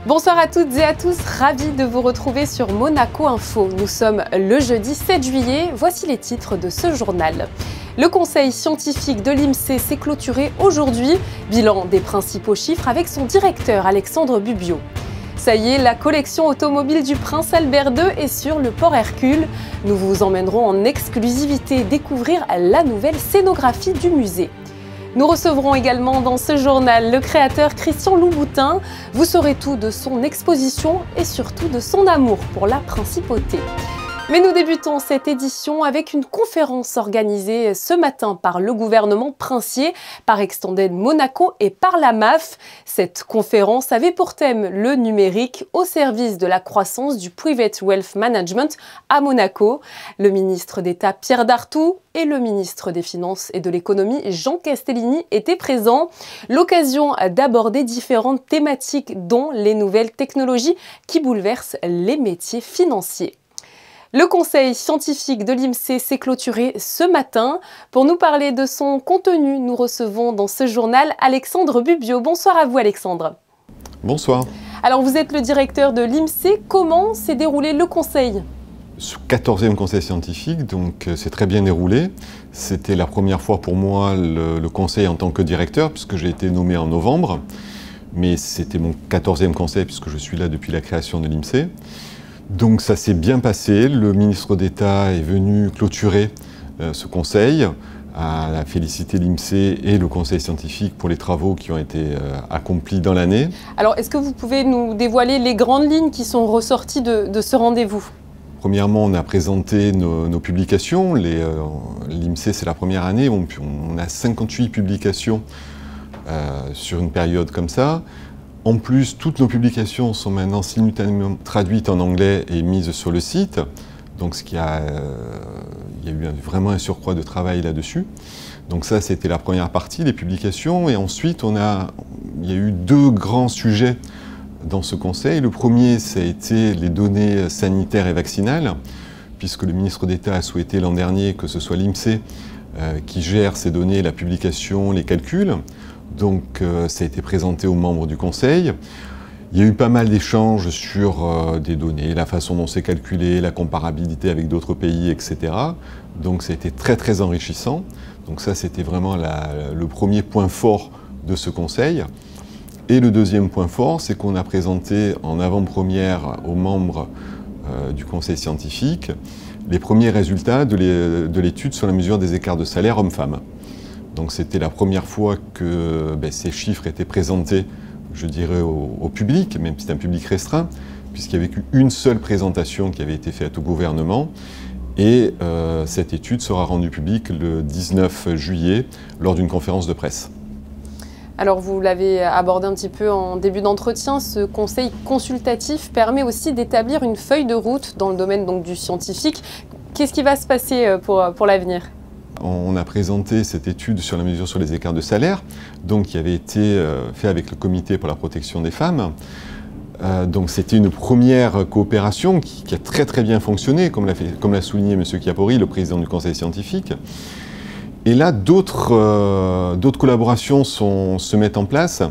Bonsoir à toutes et à tous, ravis de vous retrouver sur Monaco Info. Nous sommes le jeudi 7 juillet, voici les titres de ce journal. Le conseil scientifique de l'INSEE s'est clôturé aujourd'hui. Bilan des principaux chiffres avec son directeur Alexandre Bubiot. Ça y est, la collection automobile du Prince Albert II est sur le port Hercule. Nous vous emmènerons en exclusivité découvrir la nouvelle scénographie du musée. Nous recevrons également dans ce journal le créateur Christian Louboutin. Vous saurez tout de son exposition et surtout de son amour pour la principauté. Mais nous débutons cette édition avec une conférence organisée ce matin par le gouvernement princier, par Extended Monaco et par la MAF. Cette conférence avait pour thème le numérique au service de la croissance du Private Wealth Management à Monaco. Le ministre d'État Pierre Dartout et le ministre des Finances et de l'Économie Jean Castellini étaient présents. L'occasion d'aborder différentes thématiques dont les nouvelles technologies qui bouleversent les métiers financiers. Le conseil scientifique de l'INSEE s'est clôturé ce matin. Pour nous parler de son contenu, nous recevons dans ce journal Alexandre Bubiot. Bonsoir à vous Alexandre. Bonsoir. Alors vous êtes le directeur de l'INSEE. Comment s'est déroulé le conseil ? Ce 14e conseil scientifique, donc c'est très bien déroulé. C'était la première fois pour moi le conseil en tant que directeur, puisque j'ai été nommé en novembre. Mais c'était mon 14e conseil, puisque je suis là depuis la création de l'INSEE. Donc ça s'est bien passé, le ministre d'État est venu clôturer ce conseil, a félicité l'INSEE et le conseil scientifique pour les travaux qui ont été accomplis dans l'année. Alors est-ce que vous pouvez nous dévoiler les grandes lignes qui sont ressorties de ce rendez-vous ? Premièrement, on a présenté nos publications. L'INSEE, c'est la première année, on a 58 publications sur une période comme ça. En plus, toutes nos publications sont maintenant simultanément traduites en anglais et mises sur le site. Donc il y a eu vraiment un surcroît de travail là-dessus. Donc ça, c'était la première partie, les publications. Et ensuite, il y a eu deux grands sujets dans ce conseil. Le premier, ça a été les données sanitaires et vaccinales, puisque le ministre d'État a souhaité l'an dernier que ce soit l'INSEE qui gère ces données, la publication, les calculs. Donc ça a été présenté aux membres du Conseil. Il y a eu pas mal d'échanges sur des données, la façon dont c'est calculé, la comparabilité avec d'autres pays, etc. Donc ça a été très très enrichissant. Donc ça c'était vraiment le premier point fort de ce Conseil. Et le deuxième point fort, c'est qu'on a présenté en avant-première aux membres du Conseil scientifique les premiers résultats de l'étude sur la mesure des écarts de salaire hommes-femmes. Donc c'était la première fois que ces chiffres étaient présentés, je dirais, au public, même si c'est un public restreint, puisqu'il n'y avait qu'une seule présentation qui avait été faite au gouvernement. Et cette étude sera rendue publique le 19 juillet lors d'une conférence de presse. Alors vous l'avez abordé un petit peu en début d'entretien, ce conseil consultatif permet aussi d'établir une feuille de route dans le domaine donc, du scientifique. Qu'est-ce qui va se passer pour l'avenir ? On a présenté cette étude sur la mesure sur les écarts de salaire, donc qui avait été fait avec le Comité pour la protection des femmes. Donc c'était une première coopération qui a très très bien fonctionné, comme l'a souligné M. Chiappori, le président du Conseil scientifique. Et là, d'autres collaborations se mettent en place,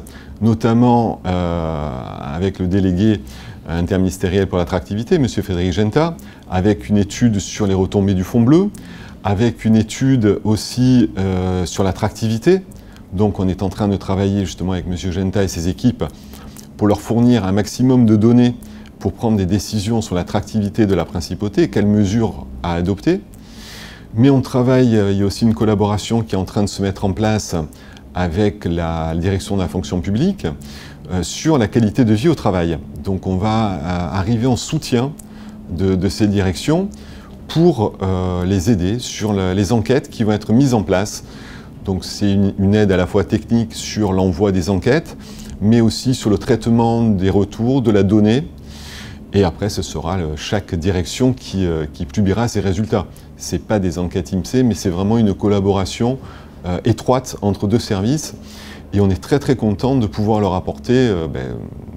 notamment avec le délégué interministériel pour l'attractivité, M. Frédéric Genta, avec une étude sur les retombées du fonds bleu, avec une étude aussi sur l'attractivité. Donc on est en train de travailler justement avec M. Genta et ses équipes pour leur fournir un maximum de données pour prendre des décisions sur l'attractivité de la principauté, quelles mesures à adopter. Mais on travaille, il y a aussi une collaboration qui est en train de se mettre en place avec la direction de la fonction publique sur la qualité de vie au travail. Donc on va arriver en soutien de ces directions pour les aider sur les enquêtes qui vont être mises en place. Donc c'est une aide à la fois technique sur l'envoi des enquêtes, mais aussi sur le traitement des retours, de la donnée. Et après, ce sera chaque direction qui publiera ses résultats. Ce n'est pas des enquêtes INSEE, mais c'est vraiment une collaboration étroite entre deux services. Et on est très très content de pouvoir leur apporter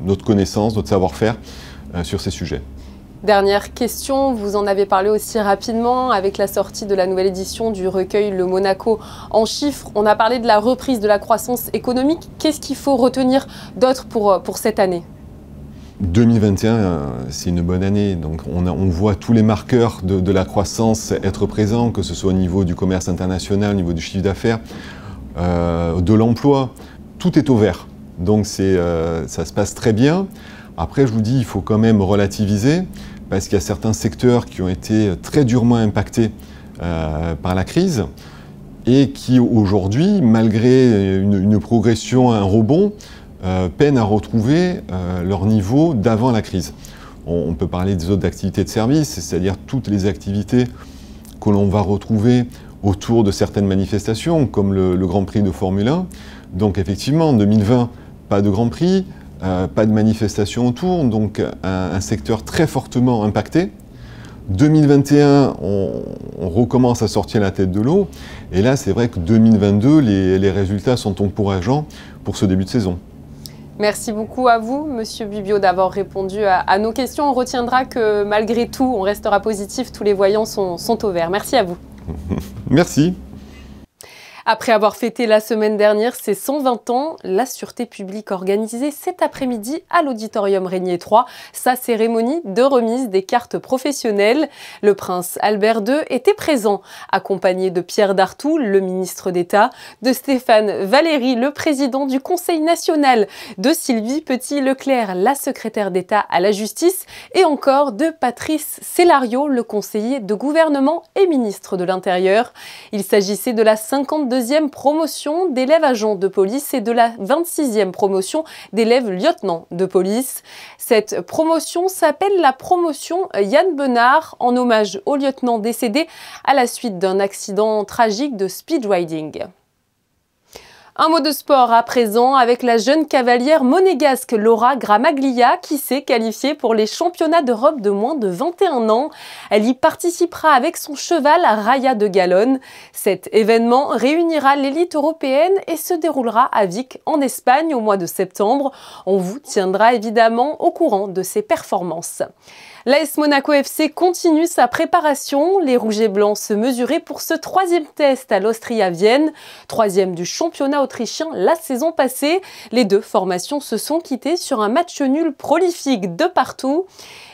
notre connaissance, notre savoir-faire sur ces sujets. Dernière question, vous en avez parlé aussi rapidement avec la sortie de la nouvelle édition du recueil Le Monaco en chiffres. On a parlé de la reprise de la croissance économique. Qu'est-ce qu'il faut retenir d'autre pour cette année ? 2021, c'est une bonne année. Donc on voit tous les marqueurs de la croissance être présents, que ce soit au niveau du commerce international, au niveau du chiffre d'affaires, de l'emploi. Tout est au vert. Donc ça se passe très bien. Après, je vous dis, il faut quand même relativiser, parce qu'il y a certains secteurs qui ont été très durement impactés par la crise et qui aujourd'hui, malgré une progression, un rebond, peinent à retrouver leur niveau d'avant la crise. On peut parler des autres activités de service, c'est-à-dire toutes les activités que l'on va retrouver autour de certaines manifestations, comme le Grand Prix de Formule 1. Donc effectivement, en 2020, pas de Grand Prix, pas de manifestation autour, donc un secteur très fortement impacté. 2021, on recommence à sortir la tête de l'eau, et là c'est vrai que 2022, les résultats sont encourageants pour ce début de saison. Merci beaucoup à vous, Monsieur Bubio, d'avoir répondu à nos questions. On retiendra que malgré tout, on restera positif, tous les voyants sont au vert. Merci à vous. Merci. Après avoir fêté la semaine dernière ses 120 ans, la Sûreté publique organisait cet après-midi à l'Auditorium Régnier 3 sa cérémonie de remise des cartes professionnelles. Le prince Albert II était présent, accompagné de Pierre Dartout, le ministre d'État, de Stéphane Valéry, le président du Conseil national, de Sylvie Petit-Leclerc, la secrétaire d'État à la justice, et encore de Patrice Célario, le conseiller de gouvernement et ministre de l'Intérieur. Il s'agissait de la 52e promotion d'élèves agents de police et de la 26e promotion d'élèves lieutenants de police. Cette promotion s'appelle la promotion Yann Benard, en hommage au lieutenant décédé à la suite d'un accident tragique de speedriding. Un mot de sport à présent avec la jeune cavalière monégasque Laura Gramaglia qui s'est qualifiée pour les championnats d'Europe de moins de 21 ans. Elle y participera avec son cheval Raya de Galone. Cet événement réunira l'élite européenne et se déroulera à Vic en Espagne au mois de septembre. On vous tiendra évidemment au courant de ses performances. L'AS Monaco FC continue sa préparation. Les Rouges et Blancs se mesuraient pour ce 3e test à l'Austria Vienne, 3e du championnat autrichien la saison passée. Les deux formations se sont quittées sur un match nul prolifique de partout.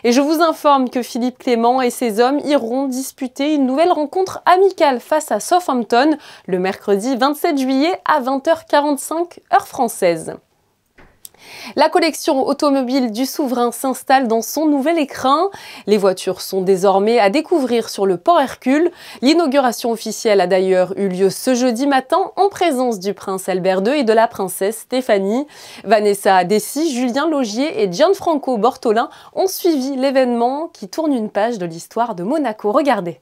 Et je vous informe que Philippe Clément et ses hommes iront disputer une nouvelle rencontre amicale face à Southampton le mercredi 27 juillet à 20h45 heure française. La collection automobile du souverain s'installe dans son nouvel écrin. Les voitures sont désormais à découvrir sur le port Hercule. L'inauguration officielle a d'ailleurs eu lieu ce jeudi matin en présence du prince Albert II et de la princesse Stéphanie. Vanessa Dessy, Julien Laugier et Gianfranco Bortolin ont suivi l'événement qui tourne une page de l'histoire de Monaco. Regardez.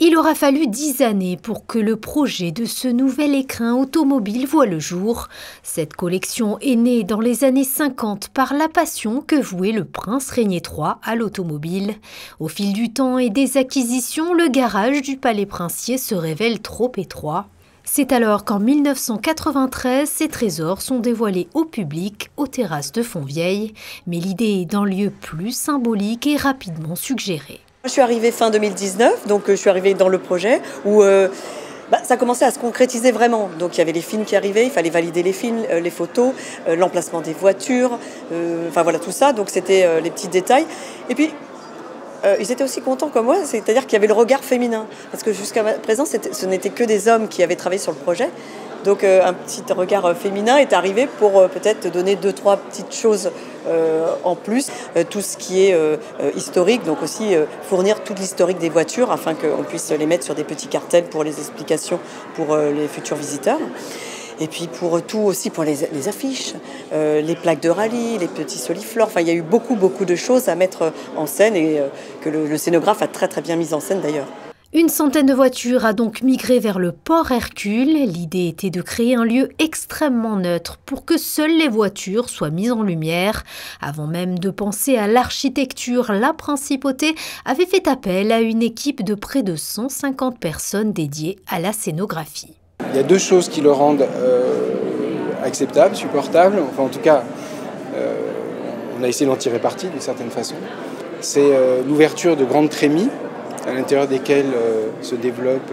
Il aura fallu 10 années pour que le projet de ce nouvel écrin automobile voie le jour. Cette collection est née dans les années 50 par la passion que vouait le prince Régnier III à l'automobile. Au fil du temps et des acquisitions, le garage du palais princier se révèle trop étroit. C'est alors qu'en 1993, ces trésors sont dévoilés au public aux terrasses de Fontvieille. Mais l'idée d'un lieu plus symbolique est rapidement suggérée. Je suis arrivée fin 2019, donc je suis arrivée dans le projet où ça commençait à se concrétiser vraiment. Donc il y avait les films qui arrivaient, il fallait valider les films, les photos, l'emplacement des voitures, enfin voilà tout ça. Donc c'était les petits détails. Et puis ils étaient aussi contents comme moi, c'est-à-dire qu'il y avait le regard féminin. Parce que jusqu'à présent, ce n'était que des hommes qui avaient travaillé sur le projet. Donc un petit regard féminin est arrivé pour peut-être donner 2-3 petites choses en plus. Tout ce qui est historique, donc aussi fournir toute l'historique des voitures afin qu'on puisse les mettre sur des petits cartels pour les explications pour les futurs visiteurs. Et puis pour tout aussi, pour les affiches, les plaques de rallye, les petits soliflores. Enfin, il y a eu beaucoup de choses à mettre en scène et que le scénographe a très bien mis en scène d'ailleurs. Une centaine de voitures a donc migré vers le port Hercule. L'idée était de créer un lieu extrêmement neutre pour que seules les voitures soient mises en lumière. Avant même de penser à l'architecture, la principauté avait fait appel à une équipe de près de 150 personnes dédiées à la scénographie. Il y a deux choses qui le rendent acceptable, supportable. Enfin, en tout cas, on a essayé d'en tirer parti d'une certaine façon. C'est l'ouverture de grandes trémies à l'intérieur desquelles se développent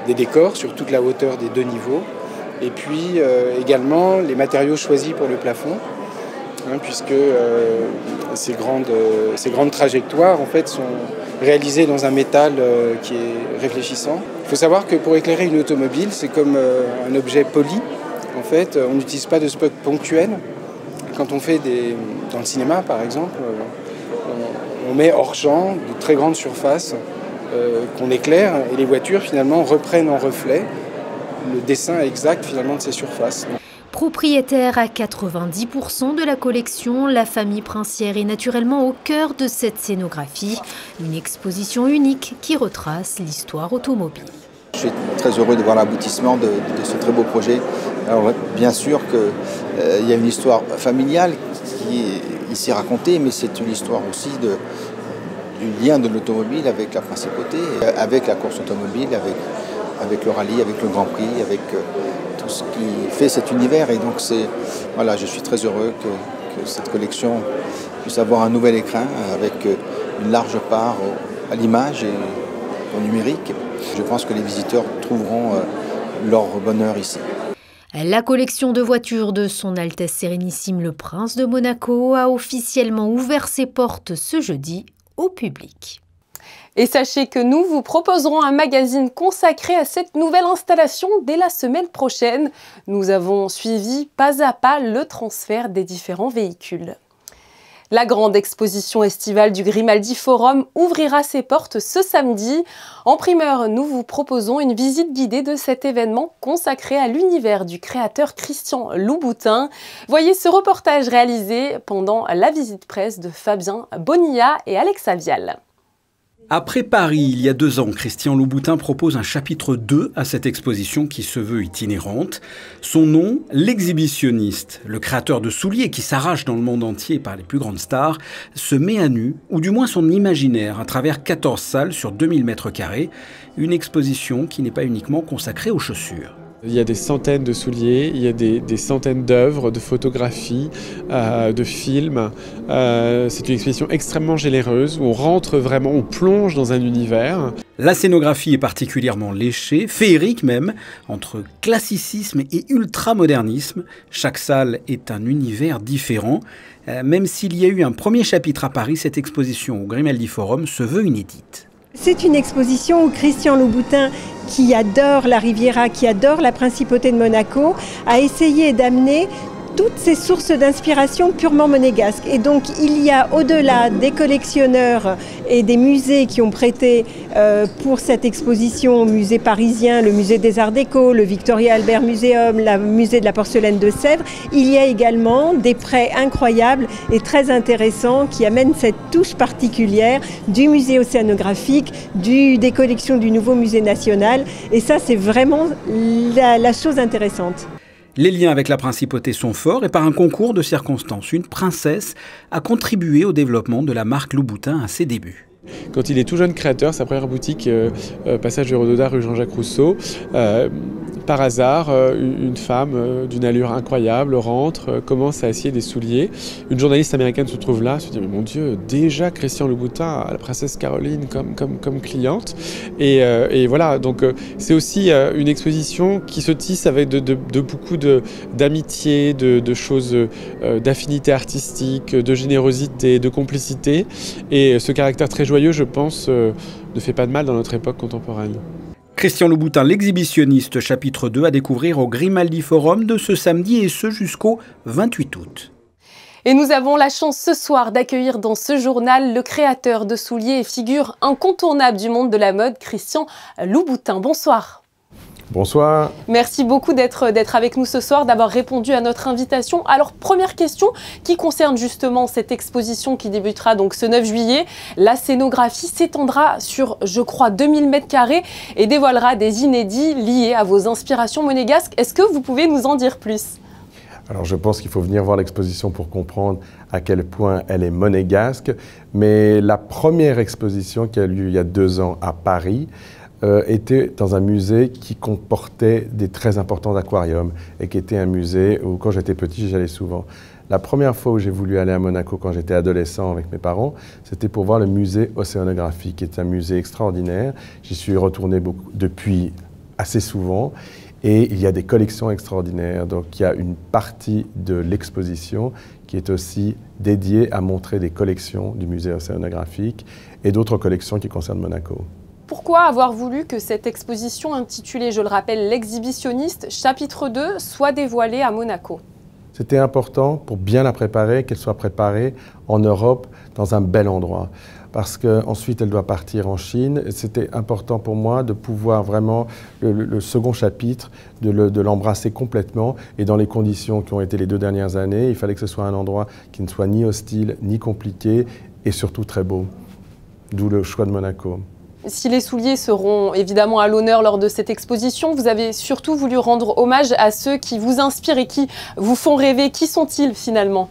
des décors sur toute la hauteur des deux niveaux. Et puis également les matériaux choisis pour le plafond, hein, puisque ces grandes trajectoires en fait, sont réalisées dans un métal qui est réfléchissant. Il faut savoir que pour éclairer une automobile, c'est comme un objet poli. En fait, on n'utilise pas de spot ponctuel. Quand on fait dans le cinéma, par exemple, on met hors champ de très grandes surfaces qu'on éclaire et les voitures finalement reprennent en reflet le dessin exact finalement de ces surfaces. Propriétaire à 90% de la collection, la famille Princière est naturellement au cœur de cette scénographie. Une exposition unique qui retrace l'histoire automobile. Je suis très heureux de voir l'aboutissement de ce très beau projet. Alors, bien sûr qu'il y a une histoire familiale qui est ici racontée, mais c'est une histoire aussi du lien de l'automobile avec la principauté, avec la course automobile, avec le rallye, avec le Grand Prix, avec tout ce qui fait cet univers. Et donc voilà, je suis très heureux que cette collection puisse avoir un nouvel écrin avec une large part à l'image et au numérique. Je pense que les visiteurs trouveront leur bonheur ici. La collection de voitures de Son Altesse Sérénissime le Prince de Monaco a officiellement ouvert ses portes ce jeudi au public. Et sachez que nous vous proposerons un magazine consacré à cette nouvelle installation dès la semaine prochaine. Nous avons suivi pas à pas le transfert des différents véhicules. La grande exposition estivale du Grimaldi Forum ouvrira ses portes ce samedi. En primeur, nous vous proposons une visite guidée de cet événement consacré à l'univers du créateur Christian Louboutin. Voyez ce reportage réalisé pendant la visite presse de Fabien Bonilla et Alexa Vial. Après Paris, il y a 2 ans, Christian Louboutin propose un chapitre 2 à cette exposition qui se veut itinérante. Son nom, l'exhibitionniste, le créateur de souliers qui s'arrache dans le monde entier par les plus grandes stars, se met à nu, ou du moins son imaginaire, à travers 14 salles sur 2000 m², une exposition qui n'est pas uniquement consacrée aux chaussures. Il y a des centaines de souliers, il y a des centaines d'œuvres, de photographies, de films. C'est une exposition extrêmement généreuse où on rentre vraiment, on plonge dans un univers. La scénographie est particulièrement léchée, féerique même, entre classicisme et ultramodernisme. Chaque salle est un univers différent. Même s'il y a eu un premier chapitre à Paris, cette exposition au Grimaldi Forum se veut inédite. C'est une exposition où Christian Louboutin, qui adore la Riviera, qui adore la Principauté de Monaco, a essayé d'amener toutes ces sources d'inspiration purement monégasques. Et donc il y a au-delà des collectionneurs et des musées qui ont prêté pour cette exposition, musée parisien, le musée des Arts Déco, le Victoria Albert Museum, le musée de la porcelaine de Sèvres, il y a également des prêts incroyables et très intéressants qui amènent cette touche particulière du musée océanographique, des collections du nouveau musée national. Et ça, c'est vraiment la chose intéressante. Les liens avec la principauté sont forts et par un concours de circonstances, une princesse a contribué au développement de la marque Louboutin à ses débuts. Quand il est tout jeune créateur, sa première boutique, passage du Rododard, rue Jean-Jacques Rousseau, par hasard, une femme d'une allure incroyable rentre, commence à essayer des souliers. Une journaliste américaine se trouve là, se dit « Mais mon Dieu, déjà Christian Louboutin a la princesse Caroline comme cliente ». Et voilà, donc c'est aussi une exposition qui se tisse avec de beaucoup d'amitié, de choses, d'affinité artistique, de générosité, de complicité. Et ce caractère très joyeux, je pense, ne fait pas de mal dans notre époque contemporaine. Christian Louboutin, l'exhibitionniste, chapitre 2 à découvrir au Grimaldi Forum de ce samedi et ce jusqu'au 28 août. Et nous avons la chance ce soir d'accueillir dans ce journal le créateur de souliers et figure incontournable du monde de la mode, Christian Louboutin. Bonsoir. Bonsoir. Merci beaucoup d'être avec nous ce soir, d'avoir répondu à notre invitation. Alors, première question qui concerne justement cette exposition qui débutera donc ce 9 juillet. La scénographie s'étendra sur, je crois, 2000 m² et dévoilera des inédits liés à vos inspirations monégasques. Est-ce que vous pouvez nous en dire plus ? Alors, je pense qu'il faut venir voir l'exposition pour comprendre à quel point elle est monégasque. Mais la première exposition qui a lieu il y a 2 ans à Paris, était dans un musée qui comportait des très importants aquariums et qui était un musée où, quand j'étais petit, j'allais souvent. La première fois où j'ai voulu aller à Monaco quand j'étais adolescent avec mes parents, c'était pour voir le musée océanographique, qui est un musée extraordinaire. J'y suis retourné depuis assez souvent et il y a des collections extraordinaires. Donc il y a une partie de l'exposition qui est aussi dédié à montrer des collections du musée océanographique et d'autres collections qui concernent Monaco. Pourquoi avoir voulu que cette exposition intitulée, je le rappelle, L'exhibitionniste, chapitre 2, soit dévoilée à Monaco? C'était important pour bien la préparer, qu'elle soit préparée en Europe dans un bel endroit. Parce qu'ensuite, elle doit partir en Chine. C'était important pour moi de pouvoir vraiment, le second chapitre, de l'embrasser complètement. Et dans les conditions qui ont été les 2 dernières années, il fallait que ce soit un endroit qui ne soit ni hostile, ni compliqué, et surtout très beau. D'où le choix de Monaco. Si les souliers seront évidemment à l'honneur lors de cette exposition, vous avez surtout voulu rendre hommage à ceux qui vous inspirent et qui vous font rêver. Qui sont-ils finalement ?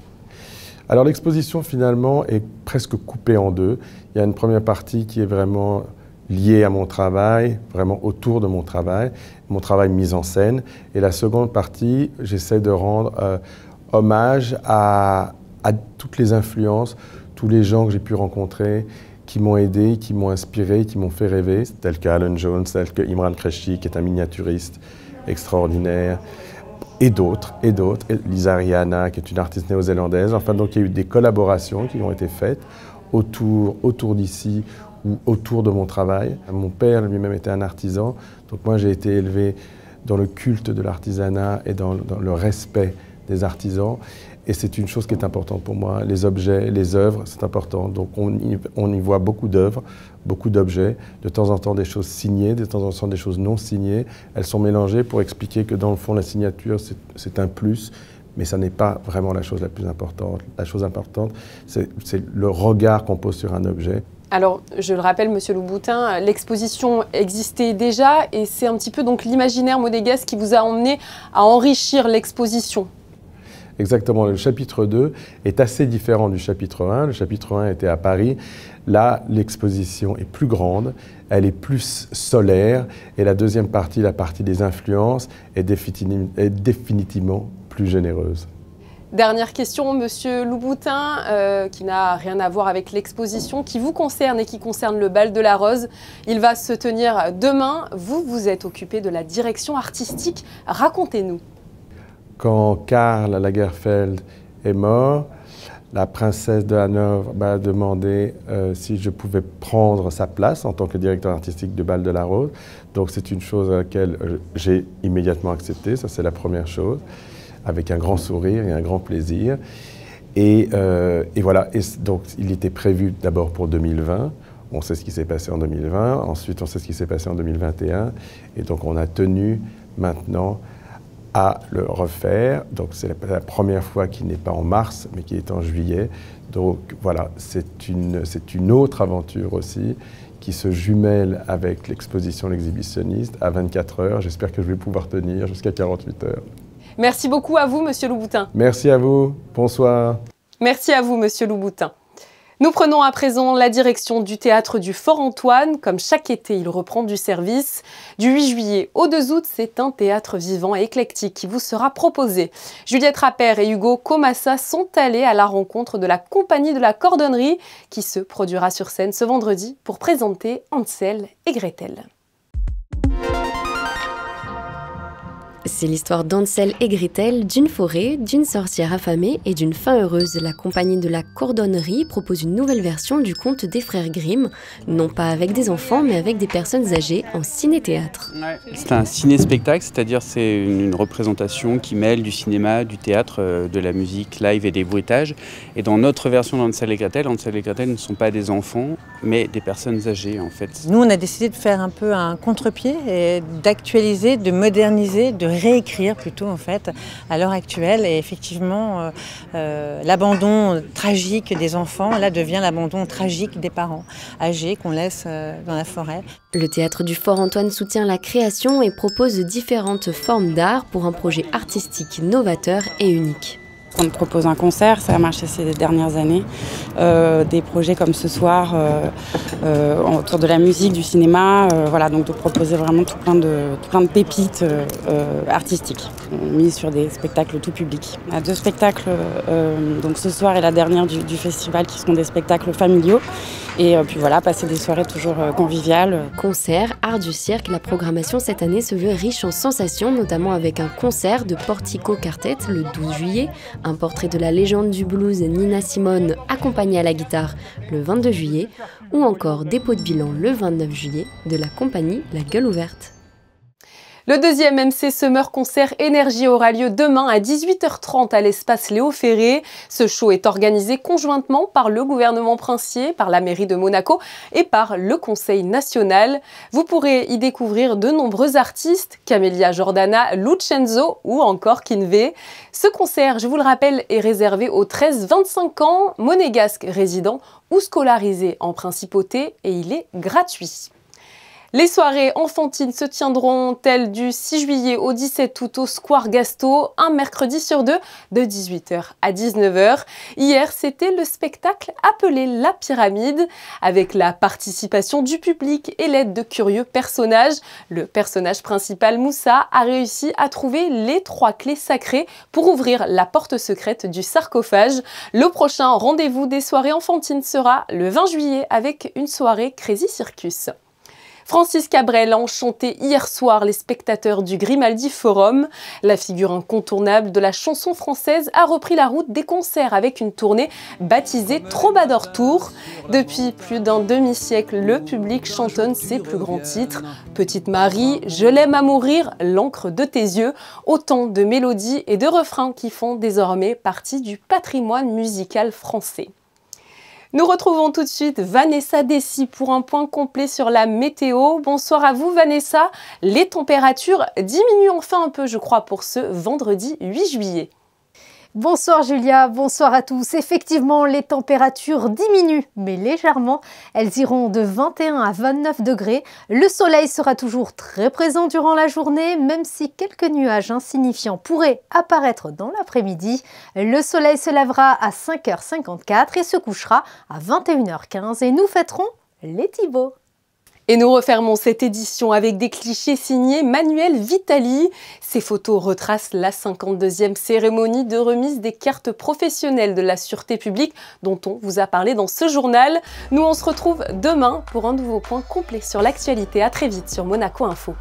Alors l'exposition finalement est presque coupée en 2. Il y a une première partie qui est vraiment liée à mon travail, vraiment autour de mon travail mise en scène. Et la seconde partie, j'essaie de rendre hommage à toutes les influences, tous les gens que j'ai pu rencontrer, qui m'ont aidé, qui m'ont inspiré, qui m'ont fait rêver, tel que Alan Jones, tel que Imran Qureshi, qui est un miniaturiste extraordinaire, et d'autres, Lisa Rihanna, qui est une artiste néo-zélandaise. Enfin, donc il y a eu des collaborations qui ont été faites autour d'ici ou autour de mon travail. Mon père lui-même était un artisan, donc moi j'ai été élevé dans le culte de l'artisanat et dans le respect des artisans. Et c'est une chose qui est importante pour moi. Les objets, les œuvres, c'est important. Donc on y voit beaucoup d'œuvres, beaucoup d'objets, de temps en temps des choses signées, de temps en temps des choses non signées. Elles sont mélangées pour expliquer que dans le fond, la signature, c'est un plus, mais ça n'est pas vraiment la chose la plus importante. La chose importante, c'est le regard qu'on pose sur un objet. Alors, je le rappelle, Monsieur Louboutin, l'exposition existait déjà et c'est un petit peu donc l'imaginaire monégasque qui vous a emmené à enrichir l'exposition. Exactement, le chapitre 2 est assez différent du chapitre 1. Le chapitre 1 était à Paris. Là, l'exposition est plus grande, elle est plus solaire. Et la deuxième partie, la partie des influences, est définitivement plus généreuse. Dernière question, Monsieur Louboutin, qui n'a rien à voir avec l'exposition, qui vous concerne et qui concerne le bal de la Rose. Il va se tenir demain. Vous, vous êtes occupé de la direction artistique. Racontez-nous. Quand Karl Lagerfeld est mort, la princesse de Hanovre m'a demandé si je pouvais prendre sa place en tant que directeur artistique du Bal de la Rose. Donc c'est une chose à laquelle j'ai immédiatement accepté, ça c'est la première chose, avec un grand sourire et un grand plaisir. Et voilà, et donc il était prévu d'abord pour 2020. On sait ce qui s'est passé en 2020, ensuite on sait ce qui s'est passé en 2021. Et donc on a tenu maintenant à le refaire. Donc c'est la première fois qu'il n'est pas en mars, mais qu'il est en juillet. Donc voilà, c'est une autre aventure aussi qui se jumelle avec l'exposition L'Exhibitionniste à 24 heures. J'espère que je vais pouvoir tenir jusqu'à 48 heures. Merci beaucoup à vous, Monsieur Louboutin. Merci à vous. Bonsoir. Merci à vous, Monsieur Louboutin. Nous prenons à présent la direction du théâtre du Fort-Antoine. Comme chaque été, il reprend du service. Du 8 juillet au 2 août, c'est un théâtre vivant et éclectique qui vous sera proposé. Juliette Rappert et Hugo Comassa sont allés à la rencontre de la compagnie de la Cordonnerie qui se produira sur scène ce vendredi pour présenter Hansel et Gretel. C'est l'histoire d'Hansel et Gretel, d'une forêt, d'une sorcière affamée et d'une fin heureuse. La compagnie de la Cordonnerie propose une nouvelle version du conte des frères Grimm, non pas avec des enfants, mais avec des personnes âgées en ciné-théâtre. C'est un ciné-spectacle, c'est-à-dire c'est une représentation qui mêle du cinéma, du théâtre, de la musique live et des bruitages. Et dans notre version d'Hansel et Gretel ne sont pas des enfants, mais des personnes âgées en fait. Nous, on a décidé de faire un peu un contre-pied et d'actualiser, de moderniser, de réécrire plutôt en fait à l'heure actuelle. Et effectivement, l'abandon tragique des enfants là devient l'abandon tragique des parents âgés qu'on laisse dans la forêt. Le théâtre du Fort-Antoine soutient la création et propose différentes formes d'art pour un projet artistique novateur et unique. On propose un concert, ça a marché ces dernières années, des projets comme ce soir autour de la musique, du cinéma, voilà, donc de proposer vraiment tout plein de pépites artistiques. On mise sur des spectacles tout public. On a 2 spectacles, donc ce soir et la dernière du festival qui sont des spectacles familiaux Et puis voilà, passer des soirées toujours conviviales. Concerts, art du cirque, la programmation cette année se veut riche en sensations, notamment avec un concert de Portico Quartet le 12 juillet, un portrait de la légende du blues Nina Simone accompagnée à la guitare le 22 juillet, ou encore dépôt de bilan le 29 juillet de la compagnie La Gueule Ouverte. Le deuxième MC Summer Concert Énergie aura lieu demain à 18h30 à l'espace Léo Ferré. Ce show est organisé conjointement par le gouvernement princier, par la mairie de Monaco et par le Conseil national. Vous pourrez y découvrir de nombreux artistes, Camélia Jordana, Lucenzo ou encore Kinvey. Ce concert, je vous le rappelle, est réservé aux 13-25 ans, monégasques résidents ou scolarisés en principauté et il est gratuit. Les soirées enfantines se tiendront telles du 6 juillet au 17 août au Square Gasto, un mercredi sur deux, de 18h à 19h. Hier, c'était le spectacle appelé La Pyramide, avec la participation du public et l'aide de curieux personnages. Le personnage principal, Moussa, a réussi à trouver les 3 clés sacrées pour ouvrir la porte secrète du sarcophage. Le prochain rendez-vous des soirées enfantines sera le 20 juillet avec une soirée Crazy Circus. Francis Cabrel a enchanté hier soir les spectateurs du Grimaldi Forum. La figure incontournable de la chanson française a repris la route des concerts avec une tournée baptisée Troubadour Tour. Depuis plus d'un demi-siècle, le public chantonne ses plus grands titres. Petite Marie, Je l'aime à mourir, L'encre de tes yeux, autant de mélodies et de refrains qui font désormais partie du patrimoine musical français. Nous retrouvons tout de suite Vanessa Dessy pour un point complet sur la météo. Bonsoir à vous Vanessa. Les températures diminuent enfin un peu, je crois, pour ce vendredi 8 juillet. Bonsoir Julia, bonsoir à tous. Effectivement, les températures diminuent, mais légèrement. Elles iront de 21 à 29 degrés. Le soleil sera toujours très présent durant la journée, même si quelques nuages insignifiants pourraient apparaître dans l'après-midi. Le soleil se lèvera à 5h54 et se couchera à 21h15 et nous fêterons les Thibauts. Et nous refermons cette édition avec des clichés signés Manuel Vitali. Ces photos retracent la 52e cérémonie de remise des cartes professionnelles de la sûreté publique dont on vous a parlé dans ce journal. Nous, on se retrouve demain pour un nouveau point complet sur l'actualité. À très vite sur Monaco Info.